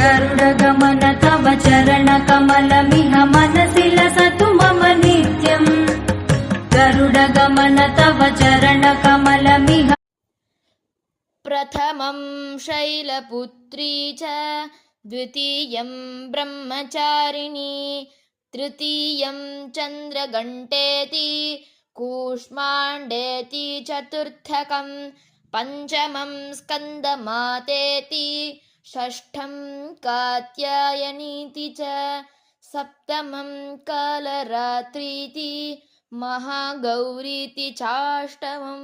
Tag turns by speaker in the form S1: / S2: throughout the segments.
S1: गरुडगमन तव चरणकमलमिह मनसि लसतु मम नित्यम् गरुडगमन तव चरणकमलमिह
S2: प्रथमं शैलपुत्री च द्वितीयं ब्रह्मचारिणी तृतीयं चन्द्रघण्टेति कूष्माण्डेति चतुर्थकं पञ्चमं स्कन्दमातेति षष्ठं कात्यायनीति च सप्तमं कालरात्रीति महागौरीति चाष्टमं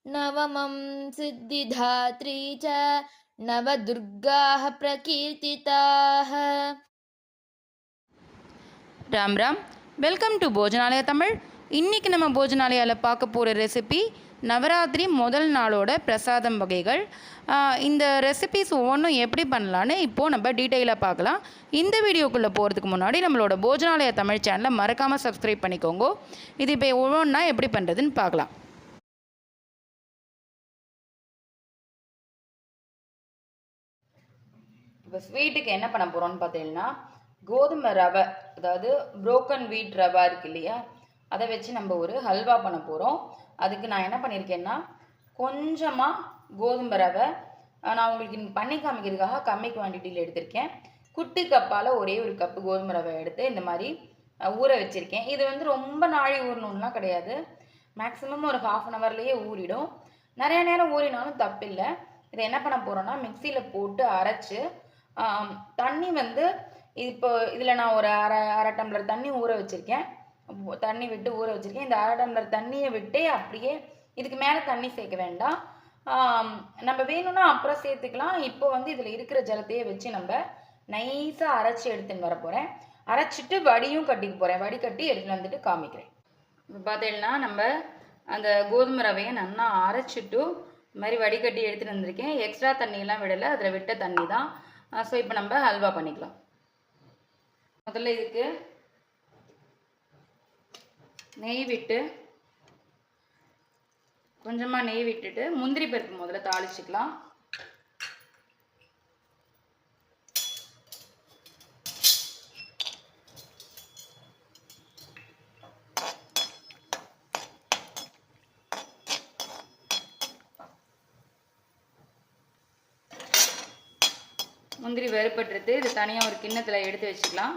S2: नवमं सिद्धिदात्री च नवदुर्गाः प्रकीर्तिताः.
S3: ராம் ராம். Welcome to Bhojanalaya Tamil. இன்றைக்கி நம்ம போஜனாலயாவில் பார்க்க போகிற ரெசிபி நவராத்திரி முதல் நாளோட பிரசாதம் வகைகள். இந்த ரெசிபிஸ் ஒவ்வொன்றும் எப்படி பண்ணலான்னு இப்போது நம்ம டீட்டெயிலாக பார்க்கலாம். இந்த வீடியோக்குள்ளே போகிறதுக்கு முன்னாடி நம்மளோட போஜனாலயா தமிழ் சேனலை மறக்காமல் சப்ஸ்கிரைப் பண்ணிக்கோங்க. இது இப்போ ஒவ்வொன்றா எப்படி பண்ணுறதுன்னு பார்க்கலாம். இப்போ ஸ்வீட்டுக்கு என்ன பண்ண போகிறோன்னு பார்த்தீங்கன்னா, கோதுமை ரவை, அதாவது புரோக்கன் வீட் ரவை இருக்கு இல்லையா, அதை வச்சு நம்ம ஒரு ஹல்வா பண்ண போகிறோம். அதுக்கு நான் என்ன பண்ணியிருக்கேன்னா, கொஞ்சமாக கோதுமை ரவை நான் உங்களுக்கு இன்னைக்கு பண்ணி காமிக்கிறதுக்காக கம்மி குவான்டிட்டியில் எடுத்திருக்கேன். குட்டி கப்பால் ஒரே ஒரு கப்பு கோதுமை ரவை எடுத்து இந்த மாதிரி ஊற வச்சுருக்கேன். இது வந்து ரொம்ப நாழி ஊறணும்லாம் கிடையாது, மேக்ஸிமம் ஒரு ½ அன் ஹவர்லேயே ஊறிடும். நிறைய நேரம் ஊறினாலும் தப்பில்லை. இதை என்ன பண்ண போகிறோன்னா, மிக்சியில் போட்டு அரைச்சி தண்ணி வந்து இப்போ இதில் நான் ஒரு அரை டம்ளர் தண்ணி ஊற வச்சுருக்கேன், தண்ணி விட்டு ஊற வச்சுருக்கேன். இந்த அரை டம்ளர் தண்ணியை விட்டே அப்படியே இதுக்கு மேலே தண்ணி சேர்க்க வேண்டாம். நம்ம வேணும்னா அப்புறம் சேர்த்துக்கலாம். இப்போ வந்து இதில் இருக்கிற ஜலத்தையே வச்சு நம்ம நைஸாக அரைச்சி எடுத்துன்னு வர போகிறேன். அரைச்சிட்டு வடியும் கட்டிக்க போகிறேன். வடி கட்டி எடுத்துகிட்டு வந்துட்டு காமிக்கிறேன். இப்போ பார்த்தீங்கன்னா நம்ம அந்த கோதுமை ரவையை நல்லா அரைச்சிட்டு இந்த மாதிரி வடிகட்டி எடுத்துகிட்டு வந்திருக்கேன். எக்ஸ்ட்ரா தண்ணியெல்லாம் விடலை, அதில் விட்ட தண்ணி தான். ஸோ இப்போ நம்ம ஹல்வா பண்ணிக்கலாம். முதல்ல இதுக்கு நெய் விட்டு, கொஞ்சமாக நெய் விட்டுட்டு முந்திரி பருப்பு முதல்ல தாளிச்சிக்கலாம். முந்திரி வறுப்பட்டுறது இது தனியாக ஒரு கிண்ணத்தில் எடுத்து வச்சுக்கலாம்.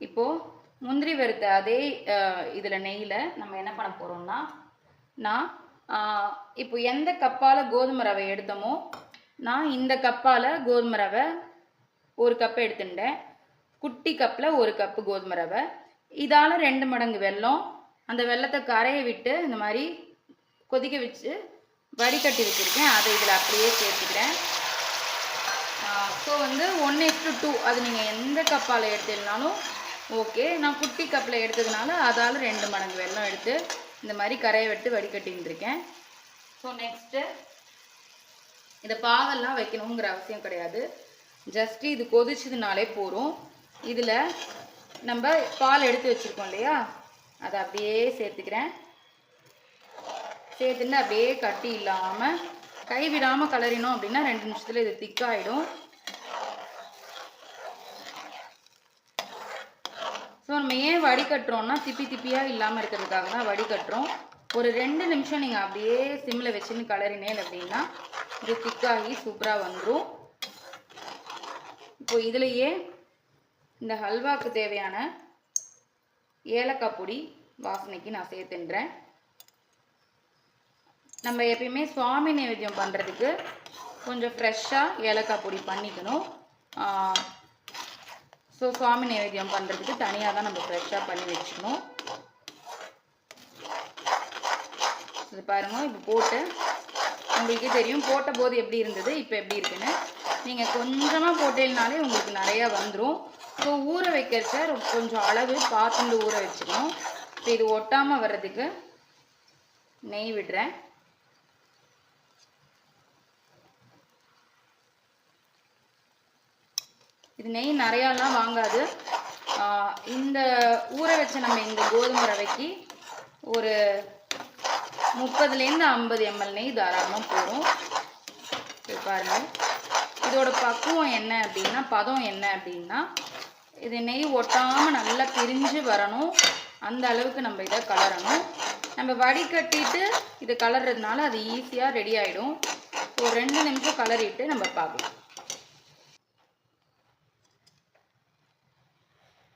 S3: இப்போது முந்திரி வறுத்த அதே இதில் நெய்யில் நம்ம என்ன பண்ண போகிறோம்னா, நான் இப்போ எந்த கப்பால் கோதுமை ரவை எடுத்தோமோ நான் இந்த கப்பால் கோதுமை ரவை ஒரு கப்பு எடுத்துட்டேன். குட்டி கப்பில் ஒரு கப்பு கோதுமை ரவை, இதால் 2 மடங்கு வெல்லம். அந்த வெல்லத்தை கரையை விட்டு இந்த மாதிரி கொதிக்க வச்சு வடிகட்டி வச்சுருக்கேன். அதை இதில் அப்படியே சேர்த்துக்கிறேன். ஸோ வந்து 1:2 அது நீங்கள் எந்த கப்பால் எடுத்துனாலும் ஓகே. நான் குட்டி கப்பில் எடுத்ததுனால அதால் 2 மடங்கு வெல்லம் எடுத்து இந்த மாதிரி கரையை விட்டு வடிகட்டின்றிருக்கேன். ஸோ நெக்ஸ்ட்டு இதை பாகெல்லாம் வைக்கணுங்கிற அவசியம் கிடையாது, ஜஸ்ட்டு இது கொதிச்சதுனாலே போதும். இதில் நம்ம பால் எடுத்து வச்சுருக்கோம் இல்லையா, அதை அப்படியே சேர்த்துக்கிறேன். சேர்த்துட்டு அப்படியே கட்டி இல்லாமல் கைவிடாமல் கலரினோம் அப்படின்னா 2 நிமிஷத்தில் இது திக்காகிடும். ஸோ நம்ம ஏன் வடிகட்டுறோம்னா, திப்பியாக இல்லாமல் இருக்கிறதுக்காக தான் வடிகட்டுறோம். ஒரு 2 நிமிஷம் நீங்கள் அப்படியே சிம்மில் வச்சுன்னு கலரினேன் அப்படின்னா இது திக்காகி சூப்பராக வந்துடும். இப்போ இதுலேயே இந்த ஹல்வாவுக்கு தேவையான ஏலக்காய் பொடி வாசனைக்கு நான் சேர்த்துன்றேன். நம்ம எப்பயுமே சுவாமி நைவேத்தியம் பண்ணுறதுக்கு கொஞ்சம் ஃப்ரெஷ்ஷாக ஏலக்காய் பொடி பண்ணிக்கணும். ஸோ சுவாமி நைவேத்தியம் பண்ணுறதுக்கு தனியாக தான் நம்ம ஃப்ரெஷ்ஷாக பண்ணி வச்சுக்கணும். இது பாருங்கள், இப்போ போட்டு உங்களுக்கே தெரியும் போட்ட போது எப்படி இருந்தது, இப்போ எப்படி இருக்குன்னு. நீங்கள் கொஞ்சமாக போட்டேனாலே உங்களுக்கு நிறையா வந்துடும். ஸோ ஊற வைக்கிறச்ச கொஞ்சம் அளவு பார்த்துட்டு ஊற வச்சுக்கணும். இப்போ இது ஒட்டாமல் வர்றதுக்கு நெய் விடுறேன். இது நெய் நிறையாலாம் வாங்காது. இந்த ஊற வச்ச நம்ம இந்த கோதுமை ரவைக்கு ஒரு 30 to 50 ml நெய் தாராளமாக போகும். பாருங்கள், இது இதோட பக்குவம் என்ன அப்படின்னா, பதம் என்ன அப்படின்னா, இது நெய் ஒட்டாமல் நல்லா பிரிஞ்சு வரணும். அந்த அளவுக்கு நம்ம இதை கலரணும். நம்ம வடிகட்டிட்டு இது கலர்றதுனால அது ஈஸியாக ரெடி ஆகிடும். ஒரு 2 நிமிஷம் கலரிட்டு நம்ம பார்க்கலாம்.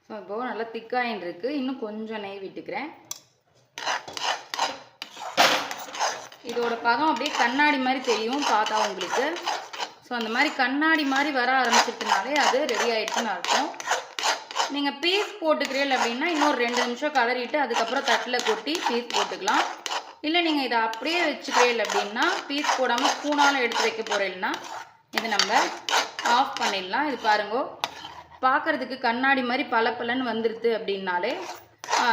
S3: ஸோ இப்போது நல்லா திக்காயின் இருக்குது. இன்னும் கொஞ்சம் நெய் விட்டுக்கிறேன். இதோட பதம் அப்படியே கண்ணாடி மாதிரி தெரியும் பார்த்தா உங்களுக்கு. ஸோ அந்த மாதிரி கண்ணாடி மாதிரி வர ஆரம்பிச்சிட்டனாலே அது ரெடி ஆகிடுச்சுன்னு அர்த்தம். நீங்கள் பீஸ் போட்டுக்கிறீங்க அப்படின்னா இன்னொரு 2 நிமிஷம் கலரிட்டு அதுக்கப்புறம் தட்டில் கொட்டி பீஸ் போட்டுக்கலாம். இல்லை நீங்கள் இதை அப்படியே வச்சுக்கிறீங்க அப்படின்னா பீஸ் போடாமல் ஸ்பூனால் எடுத்து வைக்க போகிறீங்கன்னா இதை நம்ம ஆஃப் பண்ணிடலாம். இது பாருங்க, பார்க்குறதுக்கு கண்ணாடி மாதிரி பளபளன்னு வந்துடுது அப்படின்னாலே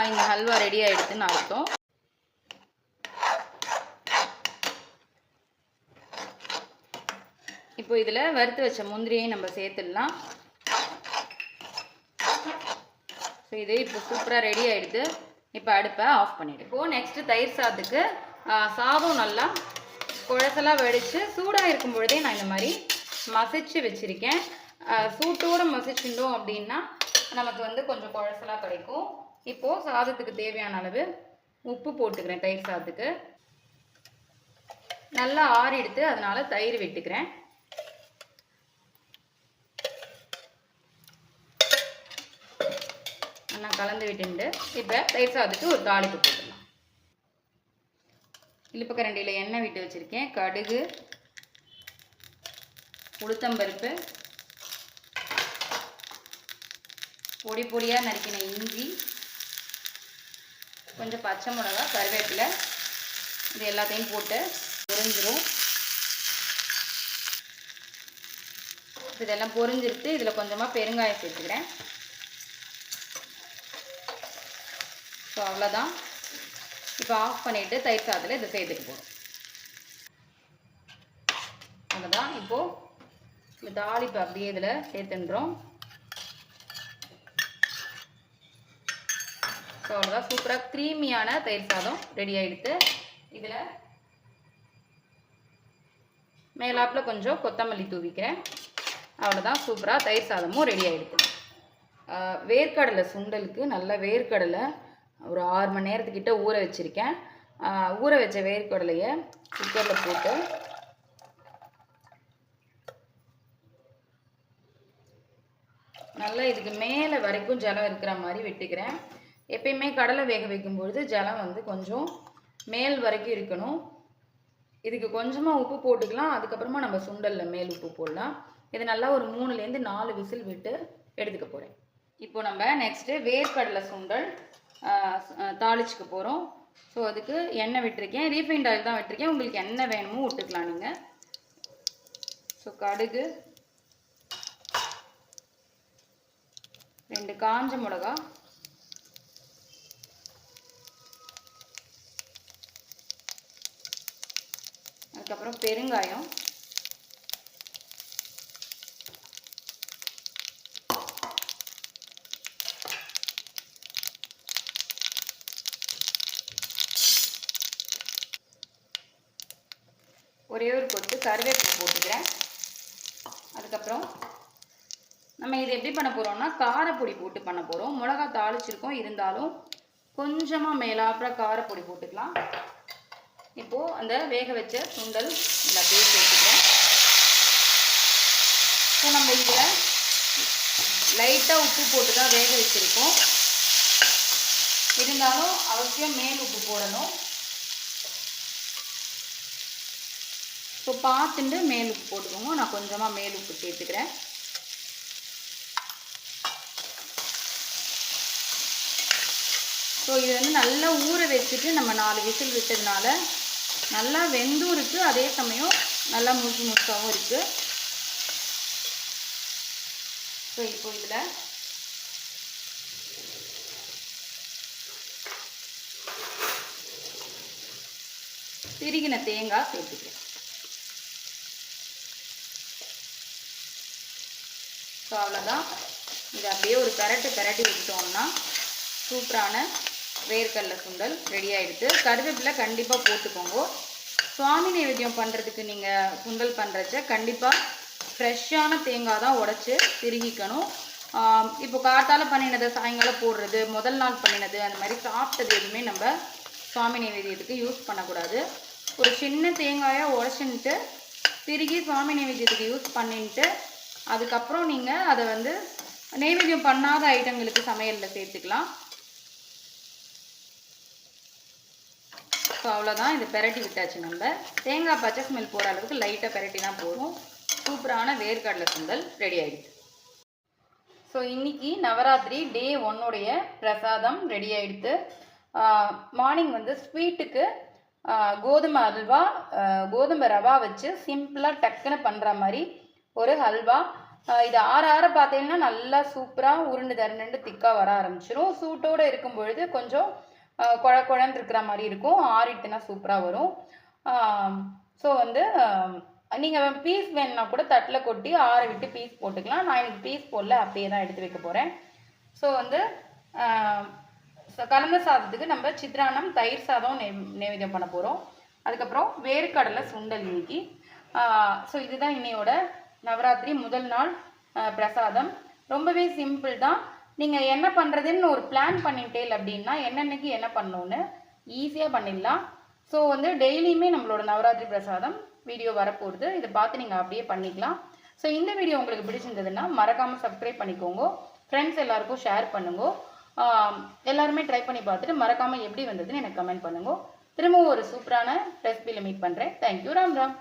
S3: இந்த ஹல்வா ரெடி ஆகிடுதுன்னு அர்த்தம். இப்போ இதில் வறுத்து வச்ச முந்திரியை நம்ம சேர்த்துடலாம். ஸோ இது இப்போ சூப்பராக ரெடி ஆகிடுது. இப்போ அடுப்பை ஆஃப் பண்ணிவிடு. இப்போது நெக்ஸ்ட்டு தயிர் சாதத்துக்கு சாதம் நல்லா குழசலாக வடித்து சூடாக இருக்கும் பொழுதே நான் இந்த மாதிரி மசிச்சு வச்சுருக்கேன். சூட்டோடு மசிச்சுட்டோம் அப்படின்னா நமக்கு வந்து கொஞ்சம் குழசலாக கிடைக்கும். இப்போது சாதத்துக்கு தேவையான அளவு உப்பு போட்டுக்கிறேன். தயிர் சாதத்துக்கு நல்லா ஆறிடுத்து, அதனால் தயிர் விட்டுக்கிறேன். நான் கலந்து விட்டுண்டு இப்போ தயிர் சாதத்துக்கு ஒரு தாளிப்பு போட்டுடலாம். இழுப்பக்கரண்டியில் எண்ணெய் விட்டு வச்சுருக்கேன். கடுகு, உளுத்தம்பருப்பு, பொடி பொடியாக நறுக்கின இஞ்சி, கொஞ்சம் பச்சை மிளகா, கருவேப்பிலை, இது எல்லாத்தையும் போட்டு பொரிஞ்சிரும். இதெல்லாம் பொரிஞ்சிருத்து. இதில் கொஞ்சமாக பெருங்காயம் சேர்த்துக்கிறேன். ஸோ அவ்வளோதான். இப்போ ஆஃப் பண்ணிவிட்டு தயிர் சாதத்தில் இதை சேர்த்துட்டு போகிறோம். அவ்வளோதான். இப்போது இந்த தாளிப்பு அப்படியே இதில் சேர்த்துன்றோம். ஸோ அவ்வளோதான். சூப்பராக க்ரீமியான தயிர் சாதம் ரெடி ஆகிடுது. இதில் மேலாப்பில் கொஞ்சம் கொத்தமல்லி தூவிக்கிறேன். அவ்வளோதான். சூப்பராக தயிர் சாதமும் ரெடி ஆகிடுது. வேர்க்கடலை சுண்டலுக்கு நல்ல வேர்க்கடலை ஒரு 6 மணி நேரத்துக்கிட்ட ஊற வச்சுருக்கேன். ஊற வச்ச வேர்க்கடலையை குக்கரில் போட்டு நல்லா இதுக்கு மேலே வரைக்கும் ஜலம் இருக்கிற மாதிரி விட்டுக்கிறேன். எப்பயுமே கடலை வேக வைக்கும்பொழுது ஜலம் வந்து கொஞ்சம் மேல் வரைக்கும் இருக்கணும். இதுக்கு கொஞ்சமாக உப்பு போட்டுக்கலாம். அதுக்கப்புறமா நம்ம சுண்டலில் மேல் உப்பு போடலாம். இது நல்லா ஒரு 3லேருந்து 4 விசில் விட்டு எடுத்துக்க போகிறேன். இப்போ நம்ம நெக்ஸ்ட்டு வேர்க்கடலை சுண்டல் தாளிச்சுக்க போகிறோம். ஸோ அதுக்கு எண்ணெய் விட்டுருக்கேன். ரீஃபைண்ட் ஆயில் தான் விட்டுருக்கேன். உங்களுக்கு எண்ணெய் வேணுமோ விட்டுக்கலாம் நீங்கள். ஸோ கடுகு, 2 காஞ்ச மிளகா, அதுக்கப்புறம் பெருங்காயம், ஒரே ஒரு கொத்து கருவேப்பிலை போட்டுக்கிறேன். அதுக்கப்புறம் நம்ம இது எப்படி பண்ண போகிறோம்னா காரப்பொடி போட்டு பண்ண போகிறோம். மிளகா தாளிச்சிருக்கோம், இருந்தாலும் கொஞ்சமாக மேலாப்புறம் காரப்பொடி போட்டுக்கலாம். இப்போது அந்த வேக வச்ச சுண்டல் இதில் அப்படியே சேர்த்துக்கிறேன். ஸோ நம்ம இதில் லைட்டாக உப்பு போட்டு தான் வேக வச்சுருக்கோம். இருந்தாலும் அவசியம் மேல் உப்பு போடணும். ஸோ பார்த்துட்டு மேல் உப்பு போட்டுக்கோங்க. நான் கொஞ்சமாக மேல் உப்பு சேர்த்துக்கிறேன். ஸோ இது வந்து நல்லா ஊற வச்சுட்டு நம்ம 4 விசில் விட்டதுனால நல்லா வெந்தும் இருக்குது, அதே சமயம் நல்லா முழுசு முழுசாகவும் இருக்குது. ஸோ இப்போ இதில் திருகின தேங்காய் சேர்த்துக்கிறேன். ஸோ அவ்வளோதான். இதை அப்படியே ஒரு பிரட்டி விட்டோம்னா சூப்பரான வேர்க்கடலை சுண்டல் ரெடி ஆகிடுது. கருவேப்பிலை கண்டிப்பாக போட்டுக்கோங்க. சுவாமி நைவேத்தியம் பண்ணுறதுக்கு நீங்கள் சுண்டல் பண்ணுறச்ச கண்டிப்பாக ஃப்ரெஷ்ஷான தேங்காய் தான் உடைச்சி திருகிக்கணும். இப்போ காத்தால பண்ணினது சாயங்காலம் போடுறது, முதல் நாள் பண்ணினது, அந்த மாதிரி சாப்பிட்டது எதுவுமே நம்ம சுவாமி நைவேத்தியத்துக்கு யூஸ் பண்ணக்கூடாது. ஒரு சின்ன தேங்காயாக உடைச்சின்ட்டு திருகி சுவாமி நைவேத்தியத்துக்கு யூஸ் பண்ணிட்டு அதுக்கப்புறம் நீங்கள் அதை வந்து நைவேத்தியம் பண்ணாத ஐட்டங்களுக்கு சமையலில் சேர்த்துக்கலாம். ஸோ அவ்வளோதான், இது பெரட்டி விட்டாச்சு. நம்ம தேங்காய் பச்சை ஸ்மெல் போகிற அளவுக்கு லைட்டாக பெரட்டி தான் போதும். சூப்பரான வேர்க்கடலை சுண்டல் ரெடி ஆகிடுது. ஸோ இன்றைக்கி நவராத்திரி டே 1 பிரசாதம் ரெடி ஆகிடுது. மார்னிங் வந்து ஸ்வீட்டுக்கு கோதுமை அல்வா, கோதுமை ரவா வச்சு சிம்பிளாக டக்குன்னு பண்ணுற மாதிரி ஒரு ஹல்வா. இது ஆற பார்த்தீங்கன்னா நல்லா சூப்பராக உருண்டு தரண்டு திக்காக வர ஆரம்பிச்சிடும். சூட்டோடு இருக்கும் பொழுது கொஞ்சம் குழன்னு இருக்கிற மாதிரி இருக்கும். ஆறிட்டுனா சூப்பராக வரும். ஸோ வந்து நீங்கள் பீஸ் வேணுன்னா கூட தட்டில் கொட்டி ஆற விட்டு பீஸ் போட்டுக்கலாம். நான் எனக்கு பீஸ் போடல, அப்படியே தான் எடுத்து வைக்க போகிறேன். ஸோ வந்து கலந்த சாதத்துக்கு நம்ம சித்ரான்னம், தயிர் சாதம் நைவேத்தியம் பண்ண போகிறோம். அதுக்கப்புறம் வேர்க்கடலை சுண்டல் இன்னைக்கு. ஸோ இதுதான் இன்னையோட நவராத்திரி முதல் நாள் பிரசாதம். ரொம்பவே சிம்பிள் தான். நீங்கள் என்ன பண்ணுறதுன்னு ஒரு பிளான் பண்ணிட்டேல் அப்படின்னா என்னென்னக்கு என்ன பண்ணணுன்னு ஈஸியாக பண்ணிடலாம். ஸோ வந்து டெய்லியுமே நம்மளோட நவராத்திரி பிரசாதம் வீடியோ வரப்போகுது. இதை பார்த்து நீங்கள் அப்படியே பண்ணிக்கலாம். ஸோ இந்த வீடியோ உங்களுக்கு பிடிச்சிருந்ததுன்னா மறக்காமல் சப்ஸ்கிரைப் பண்ணிக்கோங்க. ஃப்ரெண்ட்ஸ் எல்லாருக்கும் ஷேர் பண்ணுங்க. எல்லாருமே ட்ரை பண்ணி பார்த்துட்டு மறக்காமல் எப்படி வந்ததுன்னு எனக்கு கமெண்ட் பண்ணுங்க. திரும்பவும் ஒரு சூப்பரான ரெசிபியில் மீட் பண்ணுறேன். தேங்க்யூ. ராம் ராம்.